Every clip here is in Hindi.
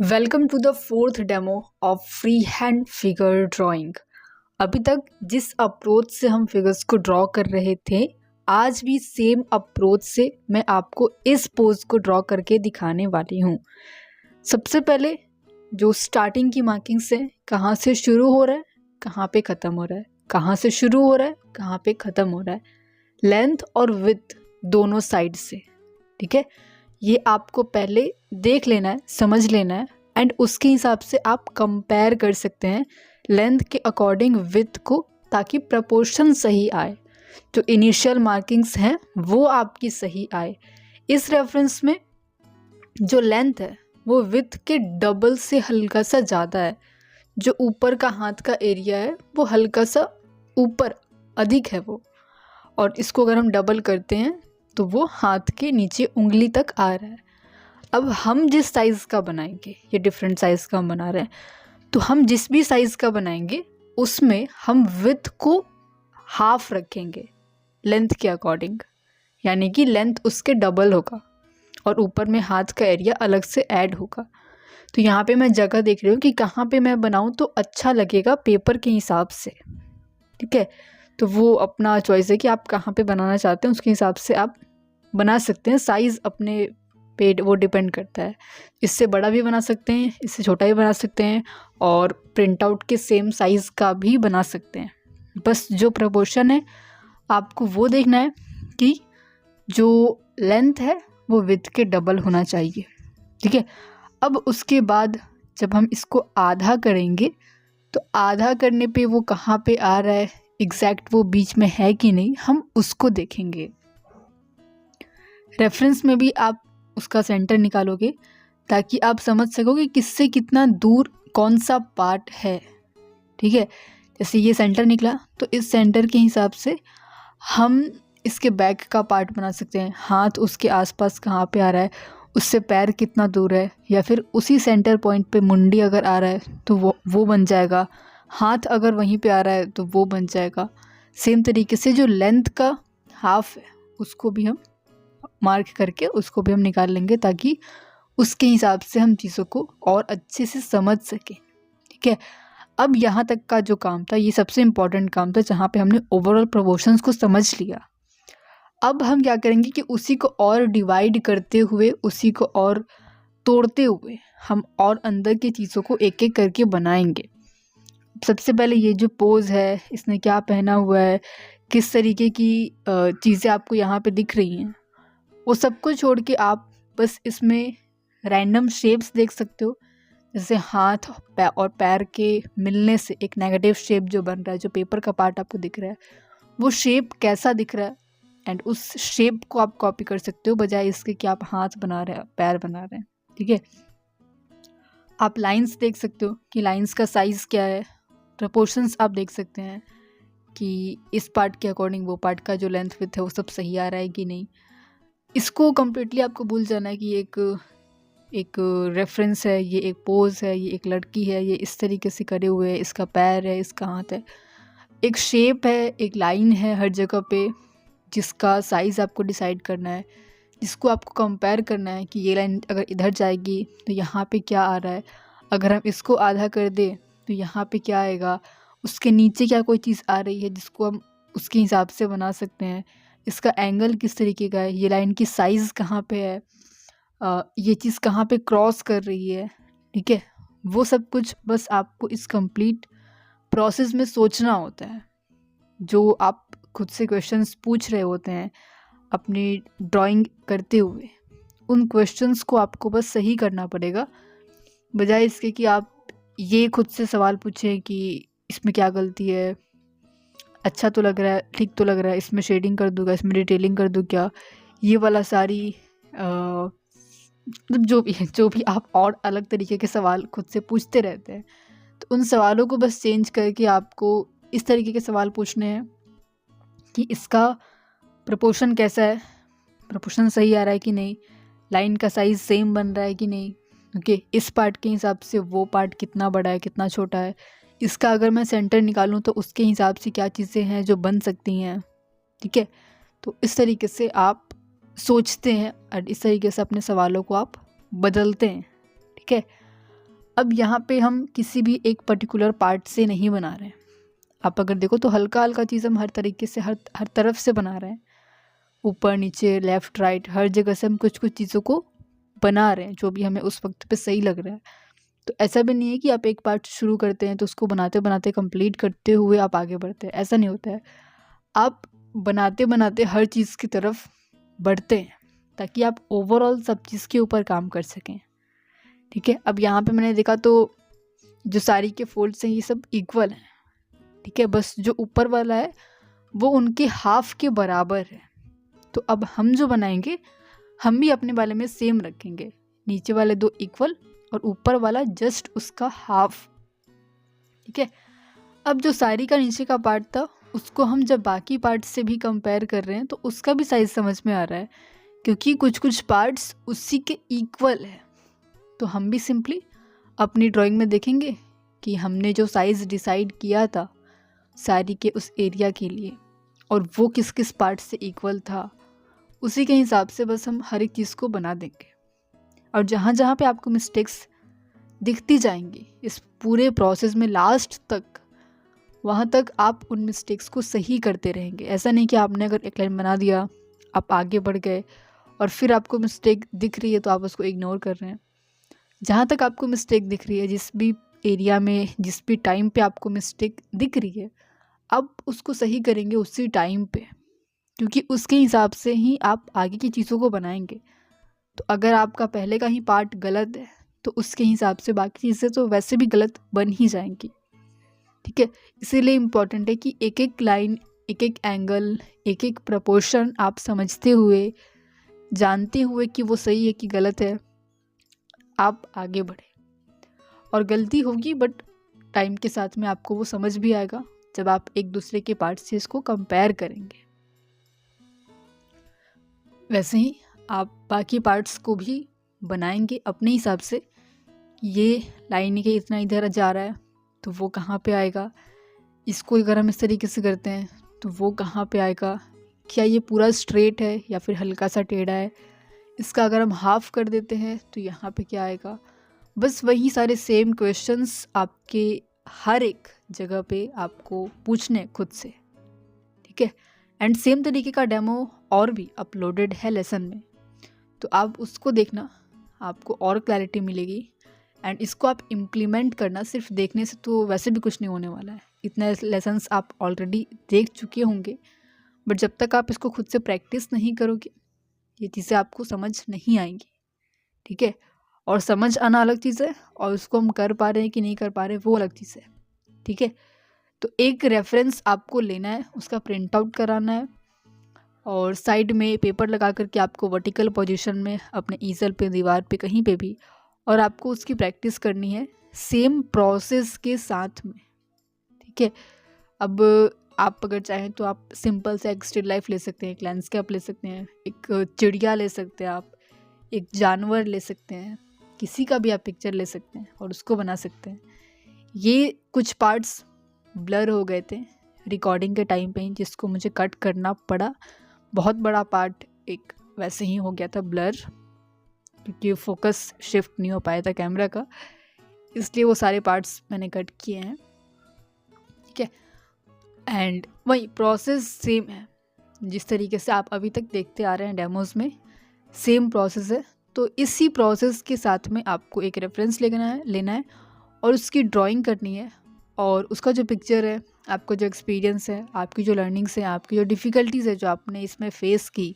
Welcome to the fourth demo of free hand figure drawing. अभी तक जिस अप्रोच से हम फिगर्स को ड्रॉ कर रहे थे, आज भी सेम अप्रोच से मैं आपको इस पोज को ड्रॉ करके दिखाने वाली हूँ। सबसे पहले जो स्टार्टिंग की मार्किंग्स है, कहाँ से शुरू हो रहा है, कहाँ पे ख़त्म हो रहा है, कहाँ से शुरू हो रहा है, कहाँ पे ख़त्म हो रहा है, लेंथ और विड्थ दोनों साइड से। ठीक है, ये आपको पहले देख लेना है, समझ लेना है, एंड उसके हिसाब से आप कंपेयर कर सकते हैं लेंथ के अकॉर्डिंग विड्थ को, ताकि प्रपोर्शन सही आए, जो इनिशियल मार्किंग्स हैं वो आपकी सही आए। इस रेफरेंस में जो लेंथ है वो विड्थ के डबल से हल्का सा ज़्यादा है। जो ऊपर का हाथ का एरिया है वो हल्का सा ऊपर अधिक है वो, और इसको अगर हम डबल करते हैं तो वो हाथ के नीचे उंगली तक आ रहा है। अब हम जिस साइज़ का बनाएंगे, ये डिफरेंट साइज़ का हम बना रहे हैं, तो हम जिस भी साइज़ का बनाएंगे उसमें हम विड्थ को हाफ रखेंगे लेंथ के अकॉर्डिंग, यानी कि लेंथ उसके डबल होगा और ऊपर में हाथ का एरिया अलग से ऐड होगा। तो यहाँ पे मैं जगह देख रही हूँ कि कहाँ पे मैं बनाऊँ तो अच्छा लगेगा पेपर के हिसाब से। ठीक है, तो वो अपना चॉइस है कि आप कहाँ पे बनाना चाहते हैं, उसके हिसाब से आप बना सकते हैं। साइज़ अपने पे वो डिपेंड करता है, इससे बड़ा भी बना सकते हैं, इससे छोटा भी बना सकते हैं, और प्रिंट आउट के सेम साइज़ का भी बना सकते हैं। बस जो प्रपोर्शन है आपको वो देखना है कि जो लेंथ है वो विड्थ के डबल होना चाहिए। ठीक है, अब उसके बाद जब हम इसको आधा करेंगे तो आधा करने पे वो कहाँ पे आ रहा है एग्जैक्ट, वो बीच में है कि नहीं, हम उसको देखेंगे। रेफरेंस में भी आप उसका सेंटर निकालोगे ताकि आप समझ सको कि किससे कितना दूर कौन सा पार्ट है। ठीक है, जैसे ये सेंटर निकला तो इस सेंटर के हिसाब से हम इसके बैक का पार्ट बना सकते हैं। हाथ उसके आसपास कहाँ पे आ रहा है, उससे पैर कितना दूर है, या फिर उसी सेंटर पॉइंट पे मुंडी अगर आ रहा है तो वो बन जाएगा। हाथ अगर वहीं पे आ रहा है तो वो बन जाएगा। सेम तरीके से जो लेंथ का हाफ है उसको भी हम मार्क करके उसको भी हम निकाल लेंगे, ताकि उसके हिसाब से हम चीज़ों को और अच्छे से समझ सकें। ठीक है, अब यहाँ तक का जो काम था ये सबसे इम्पॉर्टेंट काम था, जहाँ पे हमने ओवरऑल प्रोपोर्शंस को समझ लिया। अब हम क्या करेंगे कि उसी को और डिवाइड करते हुए, उसी को और तोड़ते हुए हम और अंदर की चीज़ों को एक एक करके बनाएंगे। सबसे पहले ये जो पोज है, इसने क्या पहना हुआ है, किस तरीके की चीज़ें आपको यहाँ पे दिख रही हैं, वो सब कुछ छोड़ के आप बस इसमें रैंडम शेप्स देख सकते हो। जैसे हाथ और पैर के मिलने से एक नेगेटिव शेप जो बन रहा है, जो पेपर का पार्ट आपको दिख रहा है, वो शेप कैसा दिख रहा है, एंड उस शेप को आप कॉपी कर सकते हो, बजाय इसके कि आप हाथ बना रहे हैं, पैर बना रहे हैं। ठीक है, आप लाइंस देख सकते हो कि लाइंस का साइज़ क्या है, प्रपोर्शंस आप देख सकते हैं कि इस पार्ट के अकॉर्डिंग वो पार्ट का जो लेंथ विड्थ है वो सब सही आ रहा है कि नहीं। इसको कम्प्लीटली आपको भूल जाना है कि एक रेफरेंस है, ये एक पोज है, ये एक लड़की है, ये इस तरीके से करे हुए है, इसका पैर है, इसका हाथ है, एक शेप है, एक लाइन है हर जगह पे, जिसका साइज़ आपको डिसाइड करना है, जिसको आपको कंपेयर करना है कि ये लाइन अगर इधर जाएगी तो यहाँ पे क्या आ रहा है, अगर हम इसको आधा कर दें तो यहाँ पे क्या आएगा, उसके नीचे क्या कोई चीज़ आ रही है जिसको हम उसके हिसाब से बना सकते हैं, इसका एंगल किस तरीके का है, ये लाइन की साइज़ कहाँ पे है, ये चीज़ कहाँ पे क्रॉस कर रही है। ठीक है, वो सब कुछ बस आपको इस कंप्लीट प्रोसेस में सोचना होता है। जो आप खुद से क्वेश्चंस पूछ रहे होते हैं अपनी ड्राइंग करते हुए, उन क्वेश्चंस को आपको बस सही करना पड़ेगा, बजाय इसके कि आप ये खुद से सवाल पूछें कि इसमें क्या गलती है, अच्छा तो लग रहा है, ठीक तो लग रहा है, इसमें शेडिंग कर दूँगा, इसमें डिटेलिंग कर दूँ क्या, ये वाला सारी मतलब जो भी आप और अलग तरीके के सवाल खुद से पूछते रहते हैं, तो उन सवालों को बस चेंज करके आपको इस तरीके के सवाल पूछने हैं कि इसका प्रपोर्शन कैसा है, प्रपोर्शन सही आ रहा है कि नहीं, लाइन का साइज़ सेम बन रहा है कि नहीं, क्योंकि इस पार्ट के हिसाब से वो पार्ट कितना बड़ा है, कितना छोटा है, इसका अगर मैं सेंटर निकालूं तो उसके हिसाब से क्या चीज़ें हैं जो बन सकती हैं। ठीक है, तो इस तरीके से आप सोचते हैं और इस तरीके से अपने सवालों को आप बदलते हैं। ठीक है, अब यहाँ पे हम किसी भी एक पर्टिकुलर पार्ट से नहीं बना रहे हैं। आप अगर देखो तो हल्का हल्का चीज़ हम हर तरीके से हर तरफ से बना रहे हैं, ऊपर नीचे लेफ़्ट राइट हर जगह से हम कुछ कुछ चीज़ों को बना रहे हैं जो भी हमें उस वक्त पे सही लग रहा है। तो ऐसा भी नहीं है कि आप एक पार्ट शुरू करते हैं तो उसको बनाते बनाते कंप्लीट करते हुए आप आगे बढ़ते हैं, ऐसा नहीं होता है। आप बनाते बनाते हर चीज़ की तरफ बढ़ते हैं ताकि आप ओवरऑल सब चीज़ के ऊपर काम कर सकें। ठीक है, अब यहाँ पे मैंने देखा तो जो साड़ी के फोल्ड्स हैं ये सब इक्वल हैं। ठीक है, बस जो ऊपर वाला है वो उनके हाफ के बराबर है। तो अब हम जो बनाएंगे हम भी अपने वाले में सेम रखेंगे, नीचे वाले 2 इक्वल और ऊपर वाला जस्ट उसका हाफ। ठीक है, अब जो साड़ी का नीचे का पार्ट था उसको हम जब बाकी पार्ट से भी कंपेयर कर रहे हैं तो उसका भी साइज़ समझ में आ रहा है, क्योंकि कुछ कुछ पार्ट्स उसी के इक्वल है। तो हम भी सिंपली अपनी ड्राइंग में देखेंगे कि हमने जो साइज़ डिसाइड किया था साड़ी के उस एरिया के लिए और वो किस किस पार्ट से इक्वल था, उसी के हिसाब से बस हम हर एक चीज़ को बना देंगे। और जहाँ जहाँ पे आपको मिस्टेक्स दिखती जाएंगी इस पूरे प्रोसेस में लास्ट तक, वहाँ तक आप उन मिस्टेक्स को सही करते रहेंगे। ऐसा नहीं कि आपने अगर एक लाइन बना दिया, आप आगे बढ़ गए और फिर आपको मिस्टेक दिख रही है तो आप उसको इग्नोर कर रहे हैं। जहाँ तक आपको मिस्टेक दिख रही है, जिस भी एरिया में जिस भी टाइम पे आपको मिस्टेक दिख रही है, आप उसको सही करेंगे उसी टाइम पे, क्योंकि उसके हिसाब से ही आप आगे की चीज़ों को बनाएंगे। तो अगर आपका पहले का ही पार्ट गलत है तो उसके हिसाब से बाकी चीज़ें तो वैसे भी गलत बन ही जाएंगी। ठीक है, इसीलिए इम्पॉर्टेंट है कि एक एक लाइन, एक एक एंगल, एक एक प्रपोर्शन आप समझते हुए, जानते हुए कि वो सही है कि गलत है, आप आगे बढ़े। और गलती होगी बट टाइम के साथ में आपको वो समझ भी आएगा जब आप एक दूसरे के पार्ट से इसको कंपेयर करेंगे। वैसे ही आप बाकी पार्ट्स को भी बनाएंगे अपने हिसाब से, ये लाइन के इतना इधर जा रहा है तो वो कहाँ पे आएगा, इसको अगर हम इस तरीके से करते हैं तो वो कहाँ पे आएगा, क्या ये पूरा स्ट्रेट है या फिर हल्का सा टेढ़ा है, इसका अगर हम हाफ कर देते हैं तो यहाँ पे क्या आएगा। बस वही सारे सेम क्वेश्चंस आपके हर एक जगह पे आपको पूछने खुद से। ठीक है, एंड सेम तरीके का डेमो और भी अपलोडेड है लेसन में, तो आप उसको देखना, आपको और क्लैरिटी मिलेगी। एंड इसको आप इम्प्लीमेंट करना, सिर्फ देखने से तो वैसे भी कुछ नहीं होने वाला है, इतने लेसन्स आप ऑलरेडी देख चुके होंगे, बट जब तक आप इसको खुद से प्रैक्टिस नहीं करोगे ये चीज़ें आपको समझ नहीं आएंगी। ठीक है, और समझ आना अलग चीज़ है और उसको हम कर पा रहे हैं कि नहीं कर पा रहे वो अलग चीज़ है। ठीक है, तो एक रेफरेंस आपको लेना है, उसका प्रिंट आउट कराना है और साइड में पेपर लगा करके आपको वर्टिकल पोजीशन में अपने ईजल पे, दीवार पे, कहीं पे भी, और आपको उसकी प्रैक्टिस करनी है सेम प्रोसेस के साथ में। ठीक है, अब आप अगर चाहें तो आप सिंपल से एक स्टिल लाइफ ले सकते हैं, एक लैंडस्केप ले सकते हैं, एक चिड़िया ले सकते हैं, आप एक जानवर ले सकते हैं, किसी का भी आप पिक्चर ले सकते हैं और उसको बना सकते हैं। ये कुछ पार्ट्स ब्लर हो गए थे रिकॉर्डिंग के टाइम पे ही, जिसको मुझे कट करना पड़ा। बहुत बड़ा पार्ट एक वैसे ही हो गया था ब्लर, क्योंकि फोकस शिफ्ट नहीं हो पाया था कैमरा का, इसलिए वो सारे पार्ट्स मैंने कट किए हैं। ठीक है, एंड वही प्रोसेस सेम है, जिस तरीके से आप अभी तक देखते आ रहे हैं डेमोज में सेम प्रोसेस है। तो इसी प्रोसेस के साथ में आपको एक रेफरेंस लेना है और उसकी ड्राइंग करनी है, और उसका जो पिक्चर है, आपका जो एक्सपीरियंस है, आपकी जो लर्निंग्स हैं, आपकी जो डिफ़िकल्टीज़ है जो आपने इसमें फ़ेस की,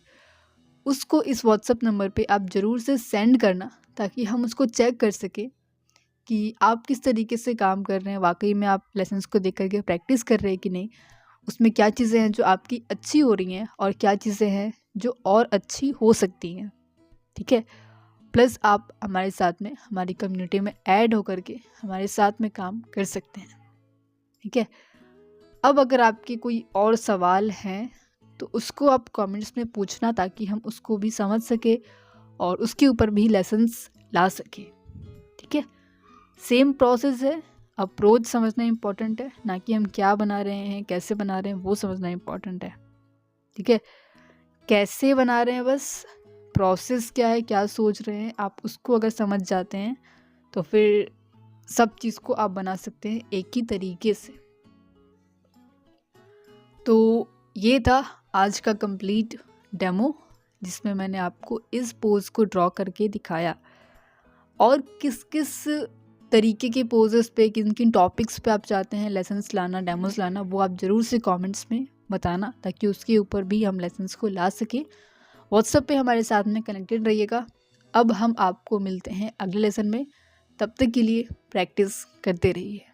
उसको इस व्हाट्सएप नंबर पे आप ज़रूर से सेंड करना, ताकि हम उसको चेक कर सकें कि आप किस तरीके से काम कर रहे हैं, वाकई में आप लेसन्स को देख करके प्रैक्टिस कर रहे हैं कि नहीं, उसमें क्या चीज़ें हैं जो आपकी अच्छी हो रही हैं और क्या चीज़ें हैं जो और अच्छी हो सकती हैं। ठीक है, प्लस आप हमारे साथ में, हमारी कम्युनिटी में ऐड होकर के हमारे साथ में काम कर सकते हैं। ठीक है, अब अगर आपके कोई और सवाल हैं तो उसको आप कमेंट्स में पूछना, ताकि हम उसको भी समझ सके और उसके ऊपर भी लेसन्स ला सके। ठीक है, सेम प्रोसेस है, अप्रोच समझना इम्पॉर्टेंट है, ना कि हम क्या बना रहे हैं, कैसे बना रहे हैं वो समझना इम्पॉर्टेंट है। ठीक है, कैसे बना रहे हैं, बस प्रोसेस क्या है, क्या सोच रहे हैं, आप उसको अगर समझ जाते हैं तो फिर सब चीज़ को आप बना सकते हैं एक ही तरीके से। तो ये था आज का कंप्लीट डेमो, जिसमें मैंने आपको इस पोज को ड्रॉ करके दिखाया। और किस किस तरीके के पोजेस पे, किन किन टॉपिक्स पे आप चाहते हैं लेसन्स लाना, डेमोस लाना, वो आप ज़रूर से कमेंट्स में बताना, ताकि उसके ऊपर भी हम लेसन्स को ला सकें। व्हाट्सएप पे हमारे साथ में कनेक्टेड रहिएगा। अब हम आपको मिलते हैं अगले लेसन में, तब तक के लिए प्रैक्टिस करते रहिए।